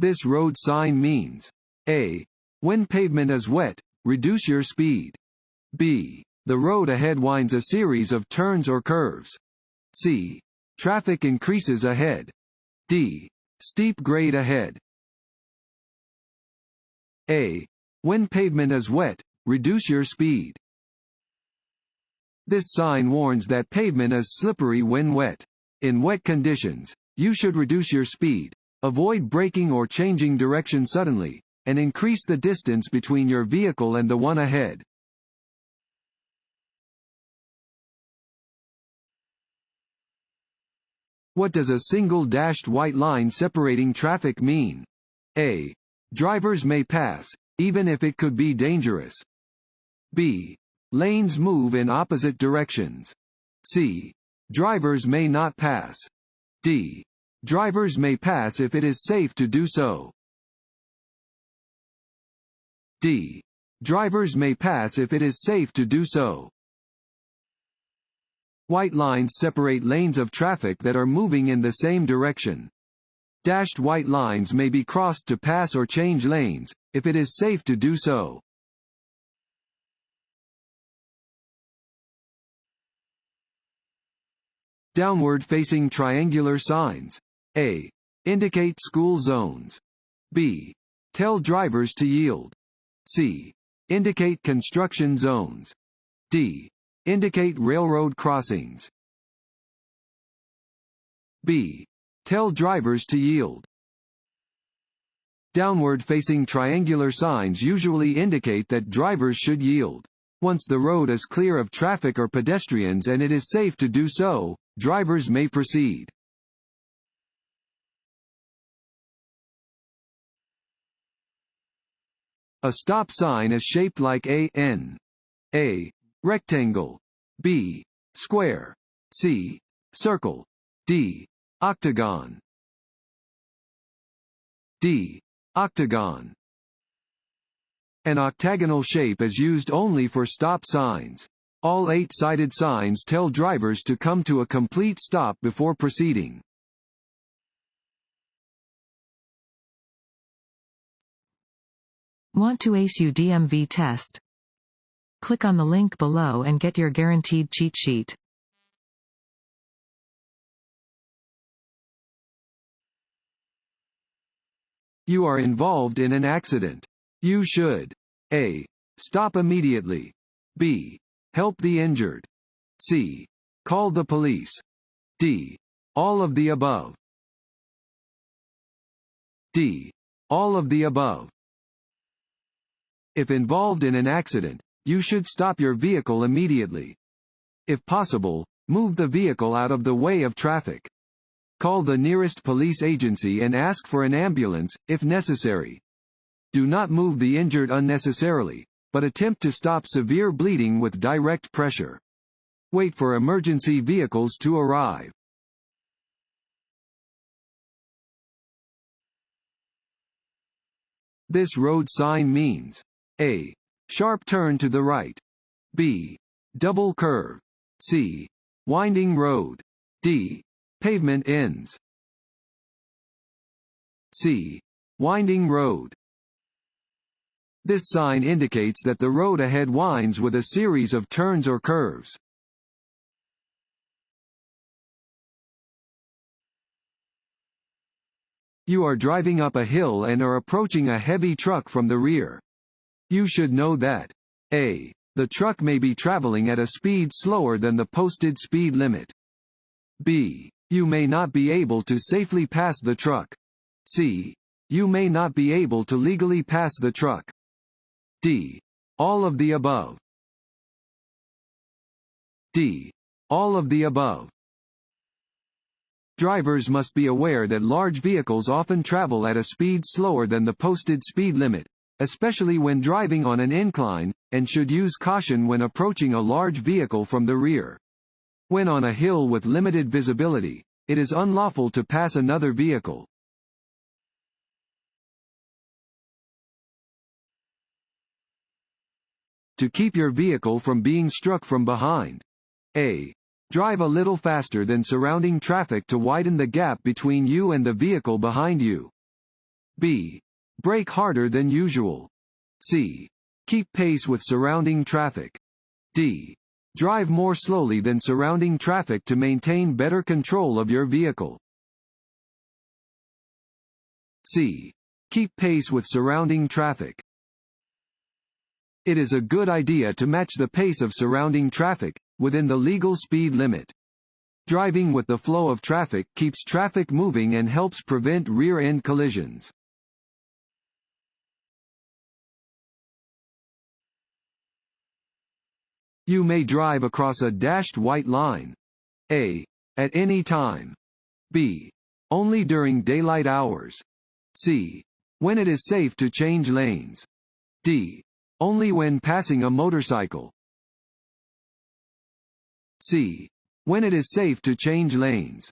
This road sign means A. When pavement is wet, reduce your speed. B. The road ahead winds a series of turns or curves. C. Traffic increases ahead. D. Steep grade ahead. A. When pavement is wet, reduce your speed. This sign warns that pavement is slippery when wet. In wet conditions, you should reduce your speed, avoid braking or changing direction suddenly, and increase the distance between your vehicle and the one ahead. What does a single dashed white line separating traffic mean? A. Drivers may pass, even if it could be dangerous. B. Lanes move in opposite directions. C. Drivers may not pass. D. Drivers may pass if it is safe to do so. D. Drivers may pass if it is safe to do so. White lines separate lanes of traffic that are moving in the same direction. Dashed white lines may be crossed to pass or change lanes, if it is safe to do so. Downward-facing triangular signs. A. Indicate school zones. B. Tell drivers to yield. C. Indicate construction zones. D. Indicate railroad crossings. B. Tell drivers to yield. Downward-facing triangular signs usually indicate that drivers should yield. Once the road is clear of traffic or pedestrians and it is safe to do so, drivers may proceed. A stop sign is shaped like a N. A. Rectangle. B. Square. C. Circle. D. Octagon. D. Octagon. An octagonal shape is used only for stop signs. All 8-sided signs tell drivers to come to a complete stop before proceeding. Want to ace your DMV test? Click on the link below and get your guaranteed cheat sheet. You are involved in an accident. You should A. Stop immediately. B. Help the injured. C. Call the police. D. All of the above. D. All of the above. If involved in an accident, you should stop your vehicle immediately. If possible, move the vehicle out of the way of traffic. Call the nearest police agency and ask for an ambulance, if necessary. Do not move the injured unnecessarily, but attempt to stop severe bleeding with direct pressure. Wait for emergency vehicles to arrive. This road sign means A. Sharp turn to the right. B. Double curve. C. Winding road. D. Pavement ends. C. Winding road. This sign indicates that the road ahead winds with a series of turns or curves. You are driving up a hill and are approaching a heavy truck from the rear. You should know that A. The truck may be traveling at a speed slower than the posted speed limit. B. You may not be able to safely pass the truck. C. You may not be able to legally pass the truck. D. All of the above. D. All of the above. Drivers must be aware that large vehicles often travel at a speed slower than the posted speed limit, especially when driving on an incline, and should use caution when approaching a large vehicle from the rear. When on a hill with limited visibility, it is unlawful to pass another vehicle. To keep your vehicle from being struck from behind. A. Drive a little faster than surrounding traffic to widen the gap between you and the vehicle behind you. B. Brake harder than usual. C. Keep pace with surrounding traffic. D. Drive more slowly than surrounding traffic to maintain better control of your vehicle. C. Keep pace with surrounding traffic. It is a good idea to match the pace of surrounding traffic within the legal speed limit. Driving with the flow of traffic keeps traffic moving and helps prevent rear-end collisions. You may drive across a dashed white line. A. At any time. B. Only during daylight hours. C. When it is safe to change lanes. D. Only when passing a motorcycle. C. When it is safe to change lanes.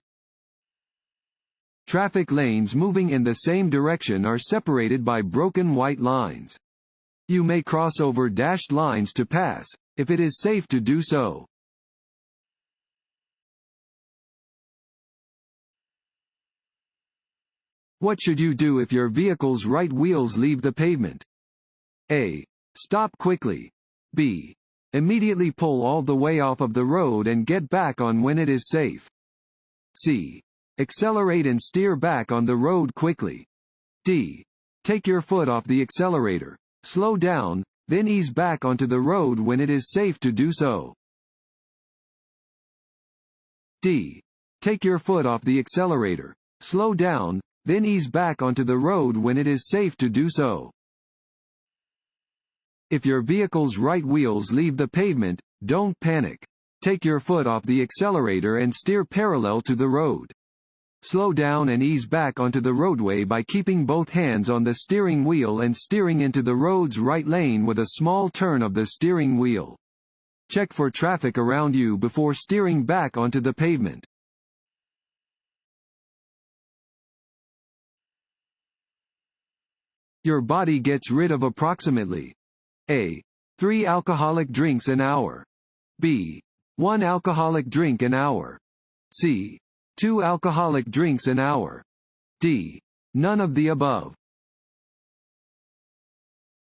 Traffic lanes moving in the same direction are separated by broken white lines. You may cross over dashed lines to pass, if it is safe to do so. What should you do if your vehicle's right wheels leave the pavement? A. Stop quickly. B. Immediately pull all the way off of the road and get back on when it is safe. C. Accelerate and steer back on the road quickly. D. Take your foot off the accelerator. Slow down, then ease back onto the road when it is safe to do so. D. Take your foot off the accelerator. Slow down, then ease back onto the road when it is safe to do so. If your vehicle's right wheels leave the pavement, don't panic. Take your foot off the accelerator and steer parallel to the road. Slow down and ease back onto the roadway by keeping both hands on the steering wheel and steering into the road's right lane with a small turn of the steering wheel. Check for traffic around you before steering back onto the pavement. Your body gets rid of approximately A. 3 alcoholic drinks an hour. B. 1 alcoholic drink an hour. C. 2 alcoholic drinks an hour. D. None of the above.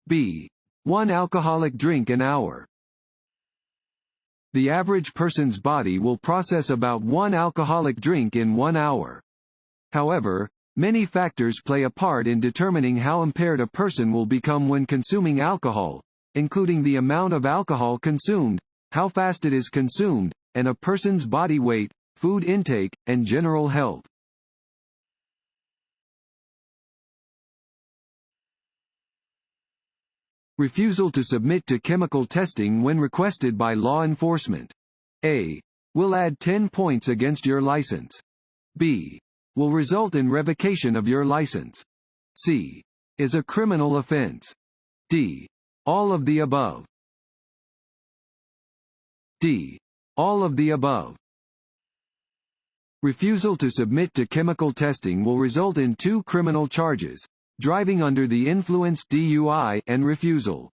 B. 1 alcoholic drink an hour. The average person's body will process about 1 alcoholic drink in 1 hour. However, many factors play a part in determining how impaired a person will become when consuming alcohol, including the amount of alcohol consumed, how fast it is consumed, and a person's body weight, food intake, and general health. Refusal to submit to chemical testing when requested by law enforcement. A. Will add 10 points against your license. B. Will result in revocation of your license. C. Is a criminal offense. D. All of the above. D. All of the above. Refusal to submit to chemical testing will result in 2 criminal charges: driving under the influence (DUI) and refusal.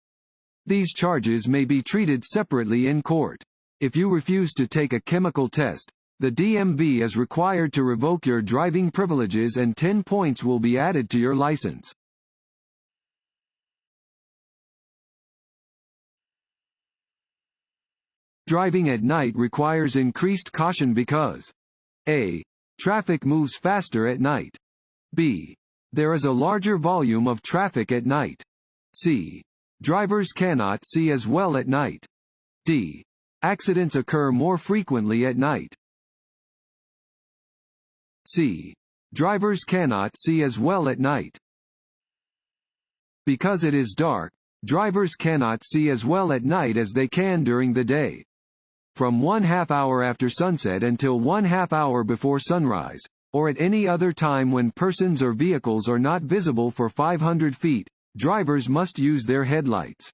These charges may be treated separately in court. If you refuse to take a chemical test, the DMV is required to revoke your driving privileges and 10 points will be added to your license. Driving at night requires increased caution because A. Traffic moves faster at night. B. There is a larger volume of traffic at night. C. Drivers cannot see as well at night. D. Accidents occur more frequently at night. C. Drivers cannot see as well at night. Because it is dark, drivers cannot see as well at night as they can during the day. From 1/2 hour after sunset until 1/2 hour before sunrise, or at any other time when persons or vehicles are not visible for 500 feet, drivers must use their headlights.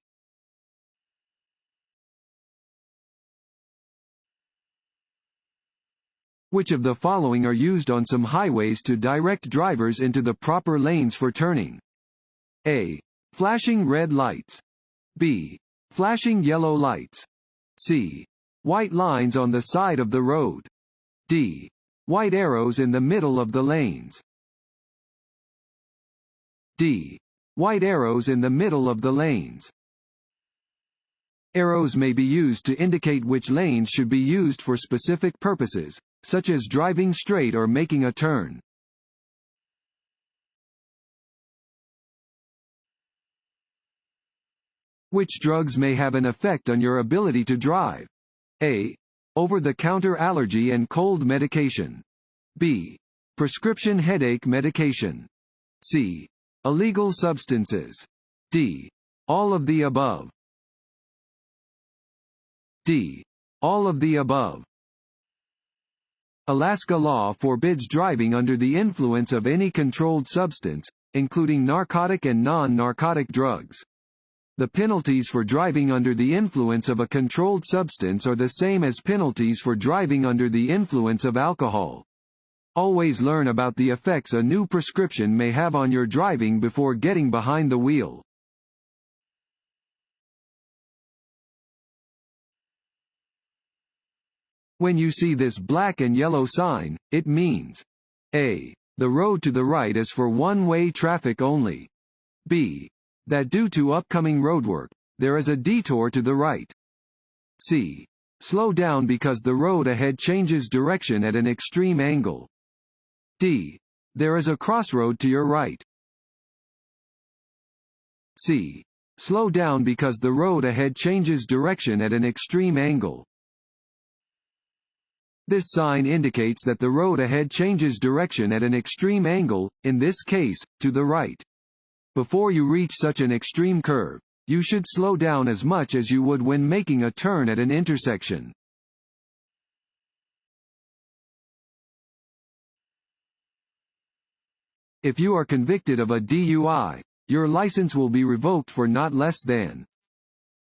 Which of the following are used on some highways to direct drivers into the proper lanes for turning? A. Flashing red lights. B. Flashing yellow lights. C. White lines on the side of the road. D. White arrows in the middle of the lanes. D. White arrows in the middle of the lanes. Arrows may be used to indicate which lanes should be used for specific purposes, such as driving straight or making a turn. Which drugs may have an effect on your ability to drive? A. Over-the-counter allergy and cold medication. B. Prescription headache medication. C. Illegal substances. D. All of the above. D. All of the above. Alaska law forbids driving under the influence of any controlled substance, including narcotic and non-narcotic drugs. The penalties for driving under the influence of a controlled substance are the same as penalties for driving under the influence of alcohol. Always learn about the effects a new prescription may have on your driving before getting behind the wheel. When you see this black and yellow sign, it means A. The road to the right is for one-way traffic only. B. That due to upcoming roadwork, there is a detour to the right. C. Slow down because the road ahead changes direction at an extreme angle. D. There is a crossroad to your right. C. Slow down because the road ahead changes direction at an extreme angle. This sign indicates that the road ahead changes direction at an extreme angle, in this case, to the right. Before you reach such an extreme curve, you should slow down as much as you would when making a turn at an intersection. If you are convicted of a DUI, your license will be revoked for not less than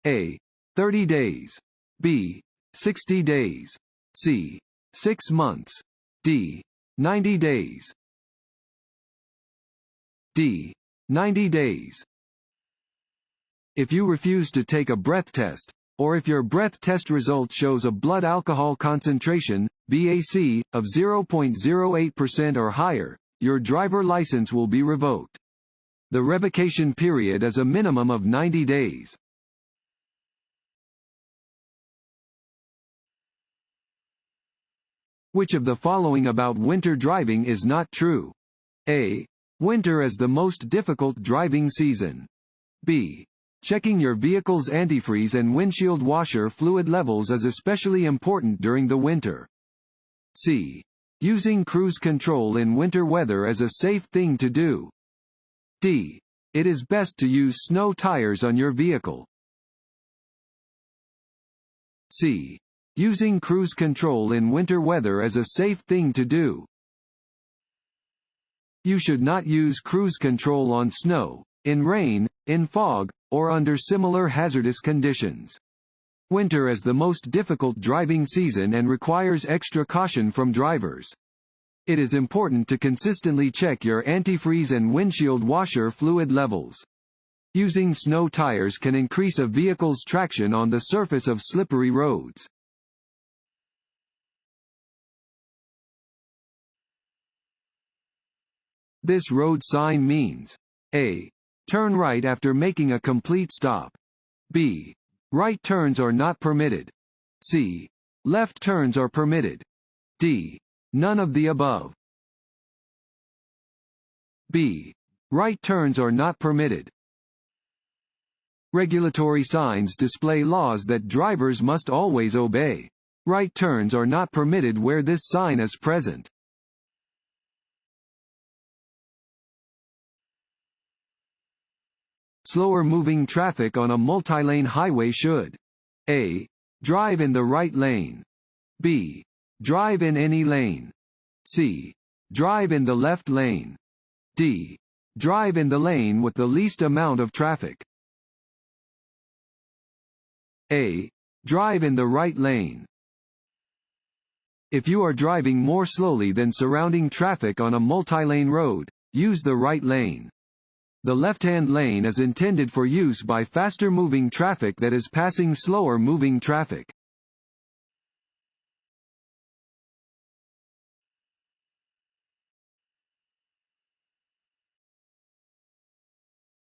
A. 30 days. B. 60 days. C. 6 months. D. 90 days. D. 90 days. If you refuse to take a breath test, or if your breath test result shows a blood alcohol concentration, BAC, of 0.08% or higher, your driver license will be revoked. The revocation period is a minimum of 90 days. Which of the following about winter driving is not true? A. Winter is the most difficult driving season. B. Checking your vehicle's antifreeze and windshield washer fluid levels is especially important during the winter. C. Using cruise control in winter weather is a safe thing to do. D. It is best to use snow tires on your vehicle. C. Using cruise control in winter weather is a safe thing to do. You should not use cruise control on snow, in rain, in fog, or under similar hazardous conditions. Winter is the most difficult driving season and requires extra caution from drivers. It is important to consistently check your antifreeze and windshield washer fluid levels. Using snow tires can increase a vehicle's traction on the surface of slippery roads. This road sign means A. Turn right after making a complete stop. B. Right turns are not permitted. C. Left turns are permitted. D. None of the above. B. Right turns are not permitted. Regulatory signs display laws that drivers must always obey. Right turns are not permitted where this sign is present. Slower moving traffic on a multi-lane highway should A. Drive in the right lane. B. Drive in any lane. C. Drive in the left lane. D. Drive in the lane with the least amount of traffic. A. Drive in the right lane. If you are driving more slowly than surrounding traffic on a multi-lane road, use the right lane. The left-hand lane is intended for use by faster-moving traffic that is passing slower-moving traffic.